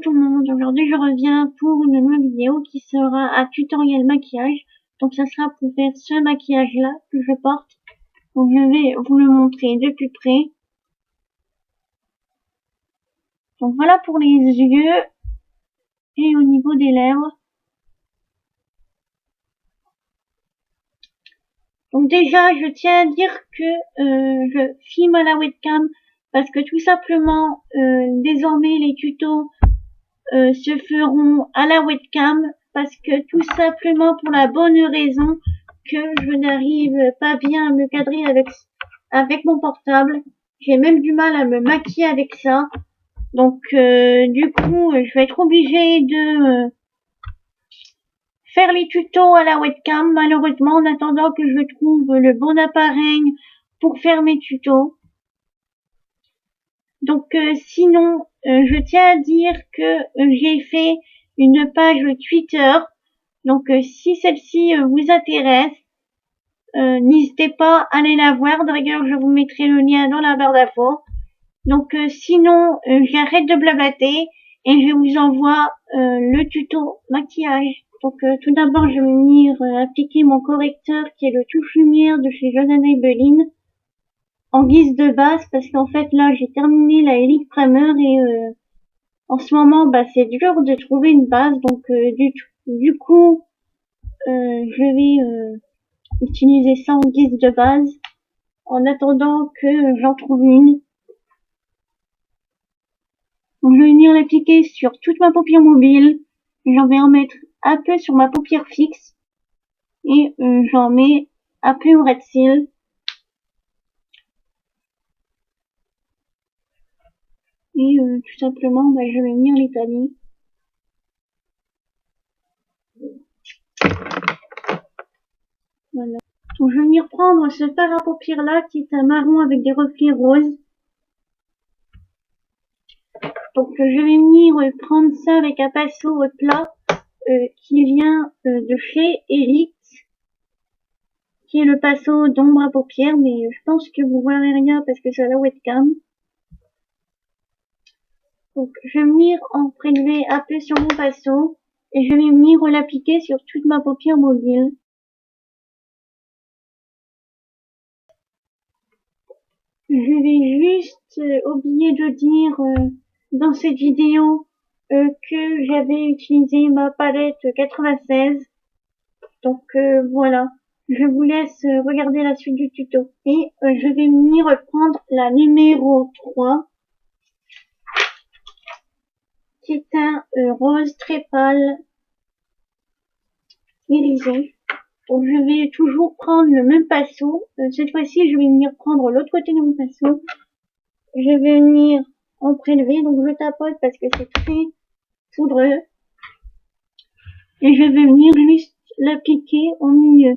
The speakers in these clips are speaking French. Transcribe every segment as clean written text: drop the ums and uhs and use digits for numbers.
tout le monde, aujourd'hui je reviens pour une nouvelle vidéo qui sera un tutoriel maquillage. Donc ça sera pour faire ce maquillage là que je porte. Donc je vais vous le montrer de plus près. Donc voilà pour les yeux et au niveau des lèvres. Donc déjà je tiens à dire que je filme à la webcam parce que tout simplement désormais les tutos se feront à la webcam parce que tout simplement pour la bonne raison que je n'arrive pas bien à me cadrer avec mon portable. J'ai même du mal à me maquiller avec ça. Donc du coup, je vais être obligée de faire les tutos à la webcam malheureusement en attendant que je trouve le bon appareil pour faire mes tutos. Donc sinon, je tiens à dire que j'ai fait une page Twitter. Donc si celle-ci vous intéresse, n'hésitez pas à aller la voir. D'ailleurs, je vous mettrai le lien dans la barre d'infos. Donc sinon, j'arrête de blablater et je vous envoie le tuto maquillage. Donc tout d'abord, je vais venir appliquer mon correcteur qui est le touche lumière de chez Johanna Ebeline en guise de base parce qu'en fait là j'ai terminé la Elite Primer et en ce moment c'est dur de trouver une base, donc du coup je vais utiliser ça en guise de base en attendant que j'en trouve une. Donc, je vais venir l'appliquer sur toute ma paupière mobile, j'en vais en mettre un peu sur ma paupière fixe et j'en mets un peu au red seal. Et tout simplement, je vais venir l'étaler. Voilà. Donc, je vais venir prendre ce fard à paupières là qui est un marron avec des reflets roses. Donc, je vais venir prendre ça avec un pinceau plat qui vient de chez Elite, qui est le pinceau d'ombre à paupières, mais je pense que vous verrez rien parce que c'est à la webcam. Donc, je vais venir en prélever un peu sur mon pinceau et je vais venir l'appliquer sur toute ma paupière mobile. Je vais juste oublier de dire dans cette vidéo que j'avais utilisé ma palette 96. Donc voilà, je vous laisse regarder la suite du tuto. Et je vais venir prendre la numéro 3. Qui est un rose très pâle irisé. Donc je vais toujours prendre le même pinceau. Cette fois-ci, je vais venir prendre l'autre côté de mon pinceau. Je vais venir en prélever. Donc je tapote parce que c'est très poudreux. Et je vais venir juste l'appliquer au milieu.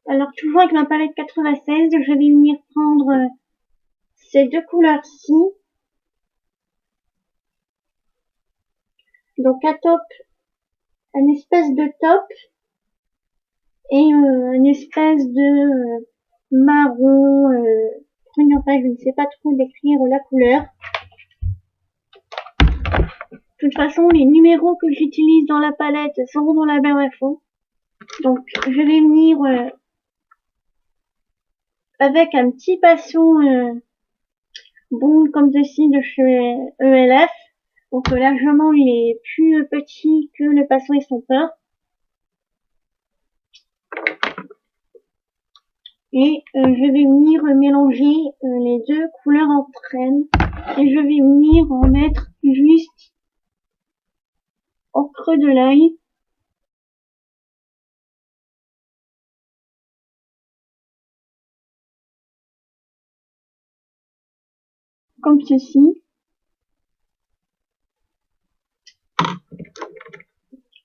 Alors toujours avec ma palette 96, je vais venir prendre ces deux couleurs-ci. Donc un espèce de top et une espèce de marron, je ne sais pas trop décrire la couleur. De toute façon, les numéros que j'utilise dans la palette seront dans la barre d'infos. Donc, je vais venir avec un petit pinceau bon comme ceci de chez ELF. Donc, largement, il est plus petit que le pinceau estompeur. Et je vais venir mélanger les deux couleurs entre elles. Et je vais venir en mettre juste au creux de l'œil. Comme ceci.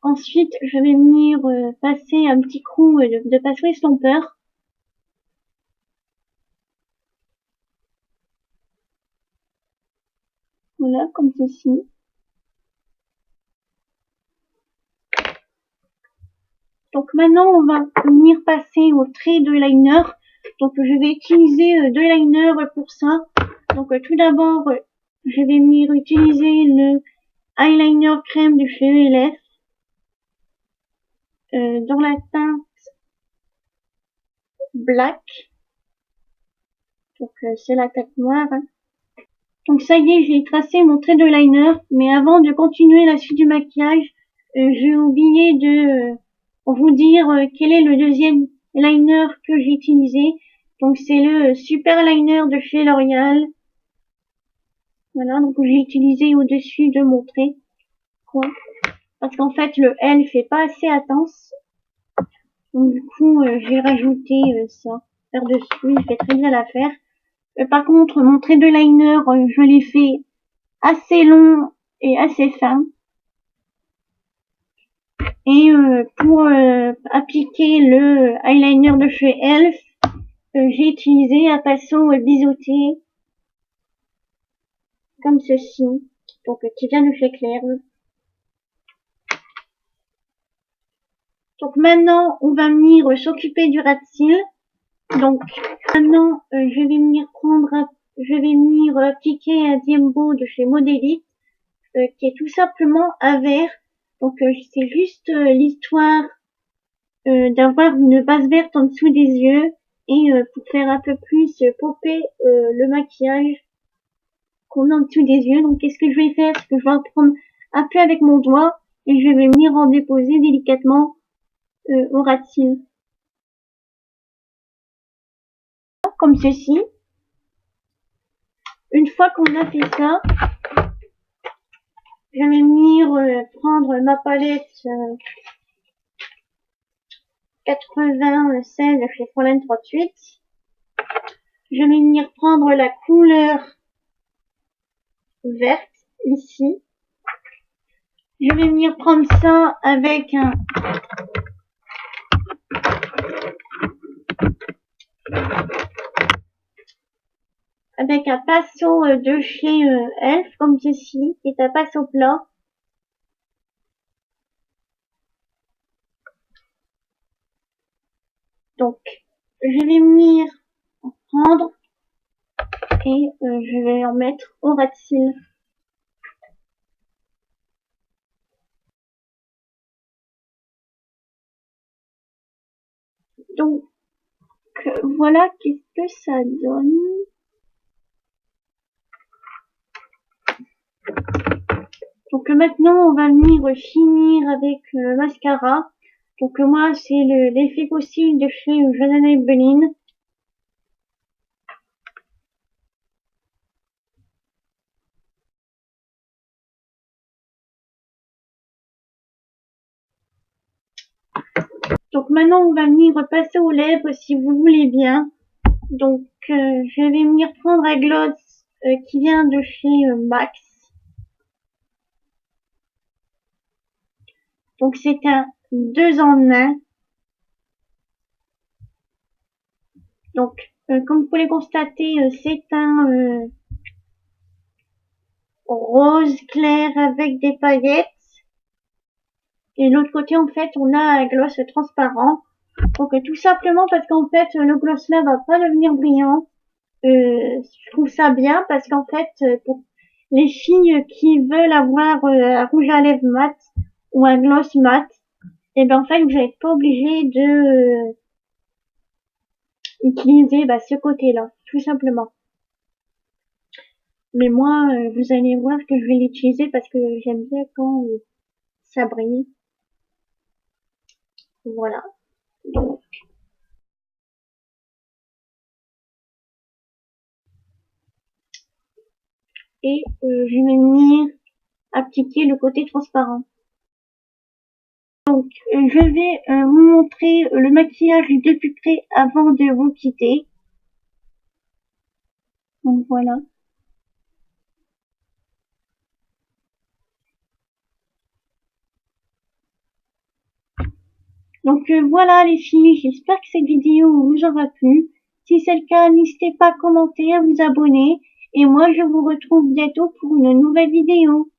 Ensuite, je vais venir passer un petit coup de pinceau estompeur. Voilà, comme ceci. Donc maintenant, on va venir passer au trait de liner. Donc, je vais utiliser deux liners pour ça. Donc, tout d'abord, je vais venir utiliser le eyeliner crème de chez ELF dans la teinte black. Donc, c'est la teinte noire. Hein. Donc, ça y est, j'ai tracé mon trait de liner. Mais avant de continuer la suite du maquillage, j'ai oublié de vous dire quel est le deuxième liner que j'ai utilisé. Donc c'est le super liner de chez L'Oréal. Voilà, donc j'ai utilisé au-dessus de mon trait. Quoi. Parce qu'en fait le L fait pas assez intense. Donc du coup j'ai rajouté ça par-dessus, il fait très bien l'affaire. Par contre mon trait de liner, je l'ai fait assez long et assez fin. Et pour appliquer le eyeliner de chez ELF, j'ai utilisé un pinceau biseauté comme ceci, donc qui vient de chez Claire. Donc maintenant, on va venir s'occuper du ras de cils. Donc maintenant, je vais venir appliquer un Diembo de chez Modélite, qui est tout simplement un vert. Donc c'est juste l'histoire d'avoir une base verte en dessous des yeux et pour faire un peu plus popper le maquillage qu'on a en dessous des yeux. Donc qu'est-ce que je vais faire? C'est que je vais en prendre un peu avec mon doigt et je vais venir en déposer délicatement au ras de cils. Comme ceci. Une fois qu'on a fait ça, je vais venir prendre ma palette 96 chez Frolen 38. Je vais venir prendre la couleur verte ici. Je vais venir prendre ça avec un pinceau de chez ELF comme ceci, qui est un pinceau plat. Donc, je vais venir en prendre et je vais en mettre au ras de cils. Donc, voilà qu'est-ce que ça donne. Donc maintenant, on va venir finir avec le mascara. Donc moi, c'est l'effet possible de chez Jonathan Ebeline. Donc maintenant, on va venir passer aux lèvres si vous voulez bien. Donc je vais venir prendre un gloss qui vient de chez Max. Donc c'est un 2 en 1. Donc comme vous pouvez constater, c'est un rose clair avec des paillettes. Et de l'autre côté, en fait, on a un gloss transparent. Donc tout simplement parce qu'en fait, le gloss là va pas devenir brillant. Je trouve ça bien parce qu'en fait, pour les filles qui veulent avoir un rouge à lèvres mat ou un gloss mat, et ben en fait, vous n'êtes pas obligé de utiliser ce côté-là, tout simplement. Mais moi, vous allez voir que je vais l'utiliser parce que j'aime bien quand ça brille. Voilà. Donc, et je vais venir appliquer le côté transparent. Donc, je vais vous montrer le maquillage de plus près avant de vous quitter. Donc voilà. Donc voilà les filles, j'espère que cette vidéo vous aura plu. Si c'est le cas, n'hésitez pas à commenter, à vous abonner. Et moi, je vous retrouve bientôt pour une nouvelle vidéo.